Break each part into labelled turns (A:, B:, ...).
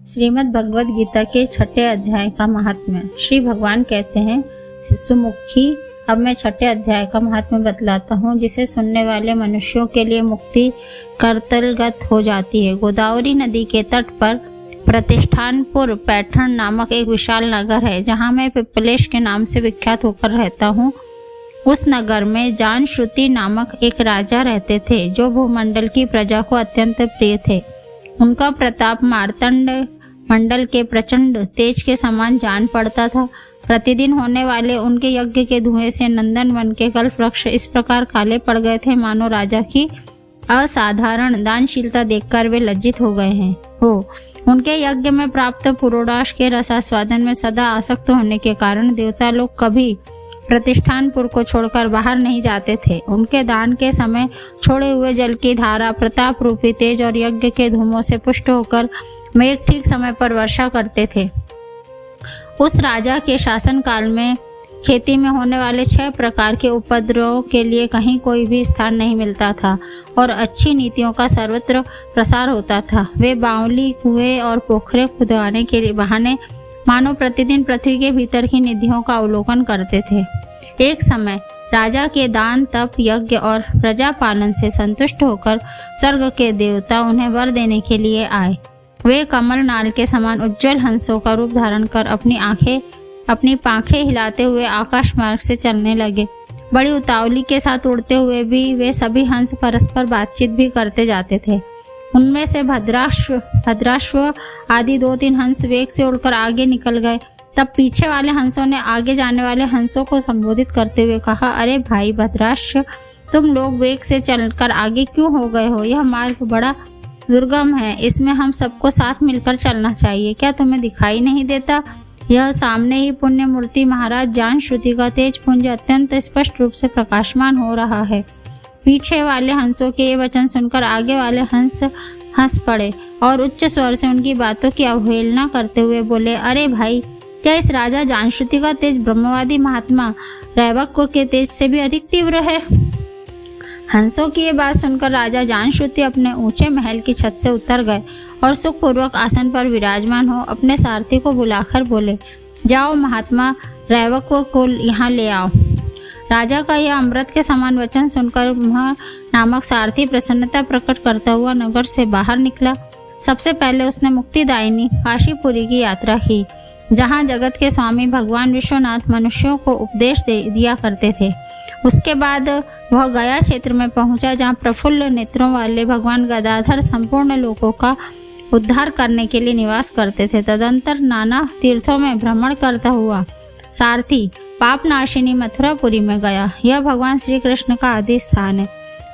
A: श्रीमद् भगवद गीता के 6ठे अध्याय का महात्म्य। श्री भगवान कहते हैं, सुमुखी, अब मैं 6ठे अध्याय का महात्म्य बतलाता हूँ, जिसे सुनने वाले मनुष्यों के लिए मुक्ति करतलगत हो जाती है। गोदावरी नदी के तट पर प्रतिष्ठानपुर पैठण नामक एक विशाल नगर है, जहाँ मैं पिपलेश के नाम से विख्यात होकर रहता हूँ। उस नगर में जानश्रुति नामक एक राजा रहते थे, जो भूमंडल की प्रजा को अत्यंत प्रिय थे। उनका प्रताप मार्तंड मंडल के प्रचंड तेज के समान जान पड़ता था। प्रतिदिन होने वाले उनके यज्ञ के धुएं से नंदन वन के कल्प वृक्ष इस प्रकार काले पड़ गए थे, मानो राजा की असाधारण दानशीलता देखकर वे लज्जित हो गए हैं। उनके यज्ञ में प्राप्त पुरोडाश के रसास्वादन में सदा आसक्त होने के कारण देवता लोग कभी प्रतिष्ठानपुर को छोड़कर बाहर नहीं जाते थे। उनके दान के समय छोड़े हुए जल की धारा, प्रताप रूपी तेज और यज्ञ के धूमों से पुष्ट होकर मेघ ठीक समय पर वर्षा करते थे। उस राजा के शासन काल में खेती में होने वाले 6 प्रकार के उपद्रवों के लिए कहीं कोई भी स्थान नहीं मिलता था और अच्छी नीतियों का सर्वत्र प्रसार होता था। वे बावली, कुएं और पोखरे खुदवाने के बहाने मानो प्रतिदिन पृथ्वी के भीतर की निधियों का अवलोकन करते थे। एक समय राजा के दान, तप, यज्ञ और प्रजा पालन से संतुष्ट होकर स्वर्ग के देवता उन्हें वर देने के लिए आए। वे कमल नाल के समान उज्जवल हंसों का रूप धारण कर अपनी पांखें हिलाते हुए आकाश मार्ग से चलने लगे। बड़ी उतावली के साथ उड़ते हुए भी वे सभी हंस परस्पर बातचीत भी करते जाते थे। उनमें से भद्राश्व आदि 2-3 हंस वेग से उड़कर आगे निकल गए। तब पीछे वाले हंसों ने आगे जाने वाले हंसों को संबोधित करते हुए कहा, अरे भाई भद्राश्व, तुम लोग वेग से चलकर आगे क्यों हो गए हो? यह मार्ग बड़ा दुर्गम है, इसमें हम सबको साथ मिलकर चलना चाहिए। क्या तुम्हें दिखाई नहीं देता? यह सामने ही पुण्य मूर्ति महाराज जानश्रुति का तेज पुंज अत्यंत स्पष्ट रूप से प्रकाशमान हो रहा है। पीछे वाले हंसों के ये वचन सुनकर आगे वाले हंस हंस पड़े और उच्च स्वर से उनकी बातों की अवहेलना करते हुए बोले, अरे भाई, क्या इस राजा जानश्रुति का तेज ब्रह्मवादी महात्मा रैवक के तेज से भी अधिक तीव्र है? हंसों की ये बात सुनकर राजा जानश्रुति अपने ऊंचे महल की छत से उतर गए और सुखपूर्वक आसन पर विराजमान हो अपने सारथी को बुलाकर बोले, जाओ महात्मा रैवक को यहाँ ले आओ। राजा का यह अमृत के समान वचन सुनकर नामक सारथी प्रसन्नता प्रकट करता हुआ नगर से बाहर निकला। सबसे पहले उसने मुक्तिदायिनी काशीपुरी की यात्रा की, जहाँ जगत के स्वामी भगवान विश्वनाथ मनुष्यों को उपदेश दिया करते थे। उसके बाद वह गया क्षेत्र में पहुंचा, जहाँ प्रफुल्ल नेत्रों वाले भगवान गदाधर संपूर्ण लोगों का उद्धार करने के लिए निवास करते थे। तदंतर नाना तीर्थों में भ्रमण करता हुआ सारथी पापनाशिनी मथुरापुरी में गया। यह भगवान श्री कृष्ण का आदि स्थान है,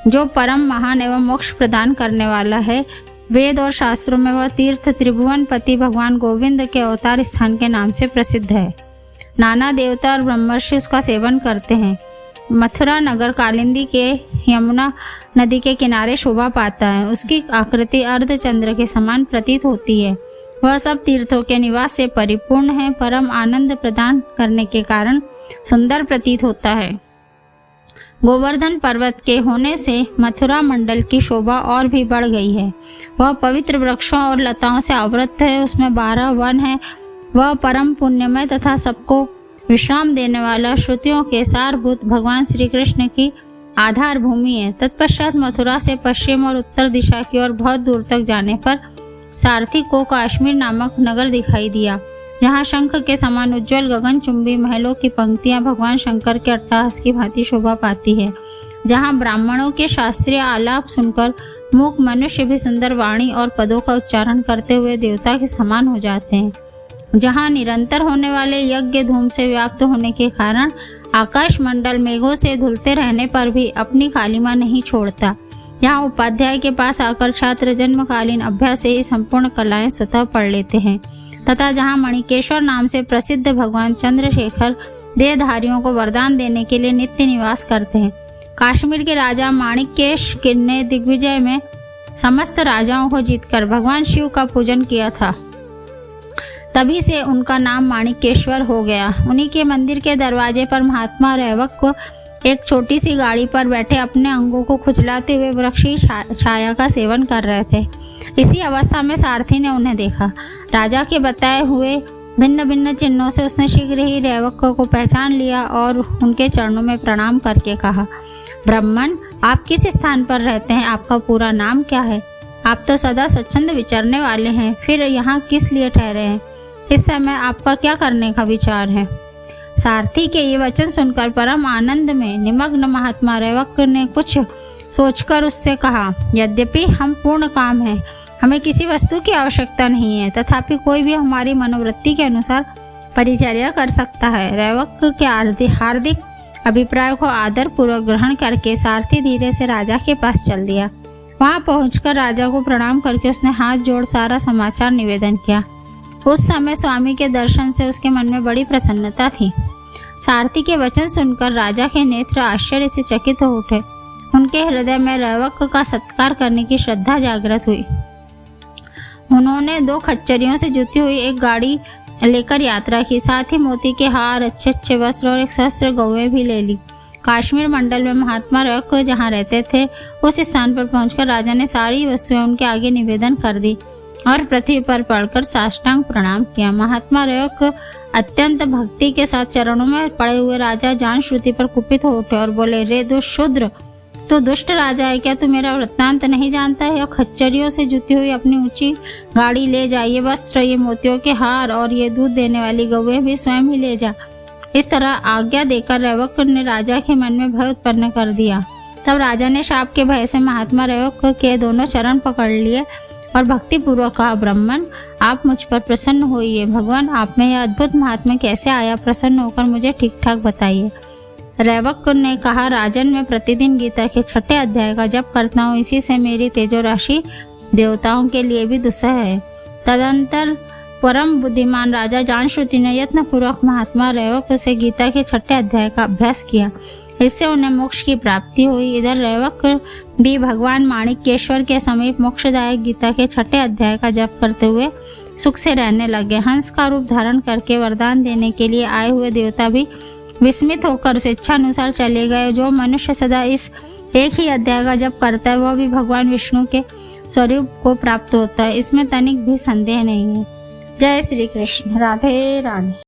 A: जो परम महान एवं मोक्ष प्रदान करने वाला है। वेद और शास्त्रों में वह तीर्थ त्रिभुवनपति भगवान गोविंद के अवतार स्थान के नाम से प्रसिद्ध है। नाना देवता और ब्रह्मर्षि उसका सेवन करते हैं। मथुरा नगर कालिंदी के यमुना नदी के किनारे शोभा पाता है। उसकी आकृति अर्धचंद्र के समान प्रतीत होती है। वह सब तीर्थों के निवास से परिपूर्ण है, परम आनंद प्रदान करने के कारण सुंदर प्रतीत होता है। गोवर्धन पर्वत के होने से मथुरा मंडल की शोभा और भी बढ़ गई है। वह पवित्र वृक्षों और लताओं से आवृत है। उसमें 12 वन है। वह परम पुण्यमय तथा सबको विश्राम देने वाला श्रुतियों के सारभूत भगवान श्री कृष्ण की आधार भूमि है। तत्पश्चात मथुरा से पश्चिम और उत्तर दिशा की ओर बहुत दूर तक जाने पर सारथी को काश्मीर नामक नगर दिखाई दिया, जहाँ शंख के समान उज्जवल गगनचुंबी महलों की पंक्तियां भगवान शंकर के अट्टहास की भांति शोभा पाती है। जहाँ ब्राह्मणों के शास्त्रीय आलाप सुनकर मूक मनुष्य भी सुंदर वाणी और पदों का उच्चारण करते हुए देवता के समान हो जाते हैं। जहाँ निरंतर होने वाले यज्ञ धूम से व्याप्त होने के कारण आकाश मंडल मेघों से धुलते रहने पर भी अपनी कालिमा नहीं छोड़ता। यहाँ उपाध्याय के पास आकर छात्र जन्मकालीन अभ्यास से ही संपूर्ण कलाएं स्वतः पढ़ लेते हैं, तथा जहाँ मणिकेश्वर नाम से प्रसिद्ध भगवान चंद्रशेखर देहधारियों को वरदान देने के लिए नित्य निवास करते हैं। काश्मीर के राजा माणिकेश ने दिग्विजय में समस्त राजाओं को जीतकर भगवान शिव का पूजन किया था। तभी से उनका नाम माणिकेश्वर हो गया। उन्हीं के मंदिर के दरवाजे पर महात्मा रैवक एक छोटी सी गाड़ी पर बैठे अपने अंगों को खुजलाते हुए वृक्ष की छाया का सेवन कर रहे थे। इसी अवस्था में सारथी ने उन्हें देखा। राजा के बताए हुए भिन्न भिन्न चिन्हों से उसने शीघ्र ही रैवक को पहचान लिया और उनके चरणों में प्रणाम करके कहा, ब्राह्मण, आप किस स्थान पर रहते हैं? आपका पूरा नाम क्या है? आप तो सदा स्वच्छंद विचरने वाले हैं, फिर यहाँ किस लिए ठहरे हैं? इस समय आपका क्या करने का विचार है? सारथी के ये वचन सुनकर परम आनंद में निमग्न महात्मा रैवक ने कुछ सोचकर उससे कहा, यद्यपि हम पूर्ण काम हैं, हमें किसी वस्तु की आवश्यकता नहीं है, तथापि कोई भी हमारी मनोवृत्ति के अनुसार परिचर्या कर सकता है। रैवक के हार्दिक अभिप्राय को आदर पूर्वक ग्रहण करके सारथी धीरे से राजा के पास चल दिया। वहां पहुंचकर राजा को प्रणाम करके उसने हाथ जोड़ सारा समाचार निवेदन किया। उस समय स्वामी के दर्शन से उसके मन में बड़ी प्रसन्नता थी। सारथी के वचन सुनकर राजा के नेत्र आश्चर्य से चकित हो उठे। उनके हृदय में रैवक का सत्कार करने की श्रद्धा जागृत हुई। उन्होंने 2 खच्चरियों से जुती हुई एक गाड़ी लेकर यात्रा की, साथ ही मोती के हार, अच्छे अच्छे वस्त्र और एक सहस्त्र गौएं भी ले ली। काश्मीर मंडल में महात्मा रैवक जहाँ रहते थे, उस स्थान पर पहुंचकर राजा ने सारी वस्तुएं उनके आगे निवेदन कर दी और पृथ्वी पर पड़कर साष्टांग प्रणाम किया। महात्मा रैवक अत्यंत भक्ति के साथ चरणों में पड़े हुए राजा जान श्रुति पर कुपित हो उठे और बोले, रे दुष्शूद्र, तो दुष्ट राजा है क्या? तू मेरा वृत्तांत नहीं जानता है? और खच्चरियों से जुती हुई अपनी ऊंची गाड़ी ले जा, ये वस्त्र, ये मोतियों के हार और ये दूध देने वाली गौएं भी स्वयं ही ले जा। इस तरह आज्ञा देकर रैवक ने राजा के मन में भय उत्पन्न कर दिया। तब राजा ने शाप के भय से महात्मा रैवक के दोनों चरण पकड़ लिए और भक्ति पूर्वक कहा, ब्राह्मण, आप मुझ पर प्रसन्न होइए। भगवान, आप में यह अद्भुत महात्मा कैसे आया? प्रसन्न होकर मुझे ठीक ठाक बताइए। रैवक ने कहा, राजन, मैं प्रतिदिन गीता के 6ठे अध्याय का जप करता हूँ, इसी से मेरी तेजो राशि देवताओं के लिए भी दुस्सह है। तदंतर परम बुद्धिमान राजा जानश्रुति ने यत्न पूर्वक महात्मा रैवक से गीता के 6ठे अध्याय का अभ्यास किया। इससे उन्हें मोक्ष की प्राप्ति हुई। इधर रैवक भी भगवान माणिक्येश्वर के समीप मोक्षदायक गीता के 6ठे अध्याय का जप करते हुए सुख से रहने लगे। हंस का रूप धारण करके वरदान देने के लिए आए हुए देवता भी विस्मित होकर स्वेच्छानुसार चले गए। जो मनुष्य सदा इस एक ही अध्याय का जप करता है, वह भी भगवान विष्णु के स्वरूप को प्राप्त होता है। इसमें तनिक भी संदेह नहीं है। जय श्री कृष्ण। राधे राधे।